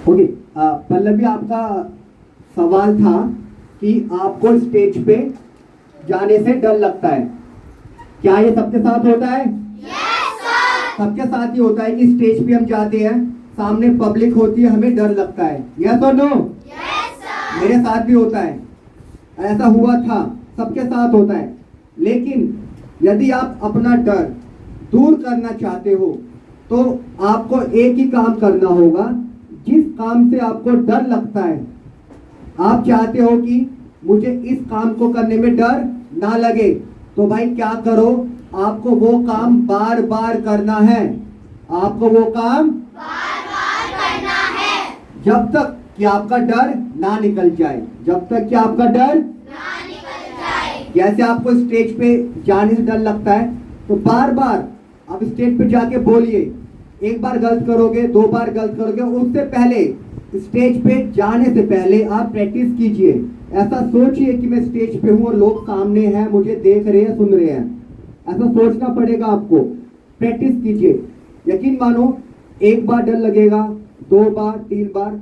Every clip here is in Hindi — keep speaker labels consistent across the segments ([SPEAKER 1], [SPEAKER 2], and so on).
[SPEAKER 1] ओके, पल्लवी, आपका सवाल था कि आपको स्टेज पे जाने से डर लगता है। क्या ये सबके साथ होता है?
[SPEAKER 2] Yes sir.
[SPEAKER 1] सबके साथ ही होता है कि स्टेज पे हम जाते हैं, सामने पब्लिक होती है, हमें डर लगता है। यस और नो?
[SPEAKER 2] Yes sir.
[SPEAKER 1] मेरे साथ भी होता है, ऐसा हुआ था, सबके साथ होता है। लेकिन यदि आप अपना डर दूर करना चाहते हो तो आपको एक ही काम करना होगा। जिस काम से आपको डर लगता है, आप चाहते हो कि मुझे इस काम को करने में डर ना लगे, तो भाई क्या करो, आपको वो काम बार बार करना है। आपको वो काम
[SPEAKER 2] बार बार करना है
[SPEAKER 1] जब तक कि आपका डर ना निकल जाए, जब तक कि आपका डर
[SPEAKER 2] ना निकल जाए।
[SPEAKER 1] जैसे आपको स्टेज पे जाने से डर लगता है, तो बार बार आप स्टेज पे जाके बोलिए। एक बार गलत करोगे, दो बार गलत करोगे, उससे पहले स्टेज पे जाने से पहले आप प्रैक्टिस कीजिए। ऐसा सोचिए कि मैं स्टेज पे हूँ और लोग सामने हैं, मुझे देख रहे हैं, सुन रहे हैं। ऐसा सोचना पड़ेगा आपको। प्रैक्टिस कीजिए। यकीन मानो, एक बार डर लगेगा, दो बार, तीन बार,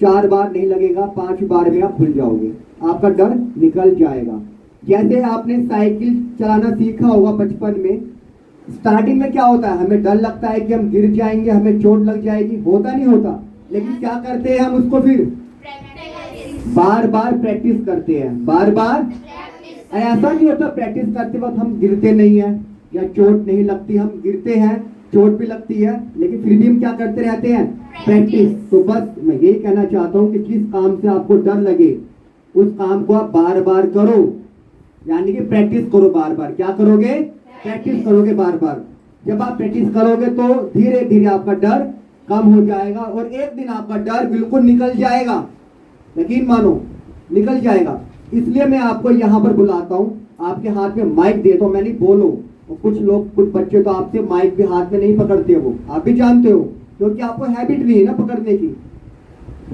[SPEAKER 1] चार बार नहीं लगेगा, 5 बार में आप भूल जाओगे, आपका डर निकल जाएगा। जैसे आपने साइकिल चलाना सीखा होगा बचपन में, स्टार्टिंग में क्या होता है, हमें डर लगता है कि हम गिर जाएंगे, हमें चोट लग जाएगी, होता नहीं होता। लेकिन क्या करते हैं हम उसको फिर
[SPEAKER 2] प्रैक्टिस
[SPEAKER 1] बार बार प्रैक्टिस करते हैं, बार बार।
[SPEAKER 2] प्रैक्टिस।
[SPEAKER 1] ऐसा नहीं होता प्रैक्टिस करते वक्त हम गिरते नहीं है या चोट नहीं लगती, हम गिरते हैं, चोट भी लगती है, लेकिन फिर भी हम क्या करते रहते हैं, प्रैक्टिस। तो बस मैं यही कहना चाहता हूँ कि जिस काम से आपको डर लगे उस काम को आप बार बार करो, यानी कि प्रैक्टिस करो बार बार। क्या करोगे? प्रैक्टिस करोगे बार बार। जब आप प्रैक्टिस करोगे तो धीरे धीरे आपका डर कम हो जाएगा और एक दिन आपका डर बिल्कुल निकल जाएगा। यकीन मानो, निकल जाएगा। इसलिए मैं आपको यहाँ पर बुलाता हूँ, आपके हाथ में माइक देता हूँ, मैं नहीं बोलो। और कुछ लोग, कुछ बच्चे तो आपसे माइक भी हाथ में नहीं पकड़ते, वो आप भी जानते हो, क्योंकि आपको हैबिट नहीं है ना पकड़ने की।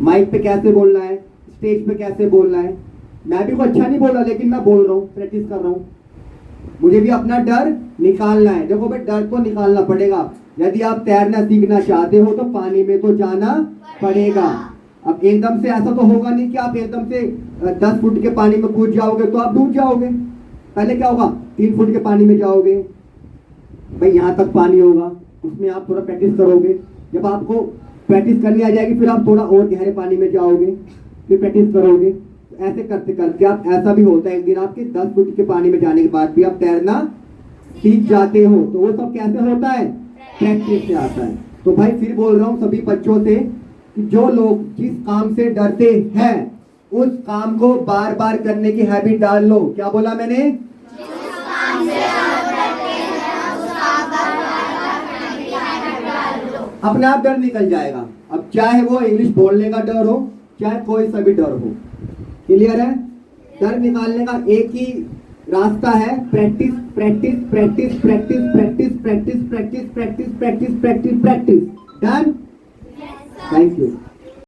[SPEAKER 1] माइक पे कैसे बोलना है, स्टेज पे कैसे बोलना है। मैं भी कुछ अच्छा नहीं बोल रहा, लेकिन मैं बोल रहा हूँ, प्रैक्टिस कर रहा हूँ। मुझे भी अपना डर निकालना है। देखो भाई, डर को निकालना पड़ेगा। यदि आप तैरना सीखना चाहते हो तो पानी में तो जाना पड़ेगा। अब एकदम से ऐसा तो होगा नहीं कि आप एकदम से 10 फुट के पानी में कूद जाओगे तो आप डूब जाओगे। पहले क्या होगा, 3 फुट के पानी में जाओगे, भाई यहाँ तक पानी होगा, उसमें आप थोड़ा प्रैक्टिस करोगे। जब आपको प्रैक्टिस करनी आ जाएगी, फिर आप थोड़ा और गहरे पानी में जाओगे, फिर प्रैक्टिस करोगे। ऐसे करते करते आप, ऐसा भी होता है एक दिन आपके 10 फुट के पानी में जाने के बाद भी आप तैरना सीख जाते हो। तो वो सब कैसे होता है? प्रैक्टिस से आता है। तो भाई फिर बोल रहा हूँ सभी बच्चों से कि जो लोग जिस काम से डरते हैं उस काम को बार बार करने की हैबिट डाल लो। क्या बोला मैंने? अपने आप डर निकल जाएगा। अब चाहे वो इंग्लिश बोलने का डर हो, चाहे कोई सा भी डर हो। क्लियर है? डर निकालने का एक ही रास्ता है, practice practice practice practice practice practice practice practice practice practice practice. Done? Thank you.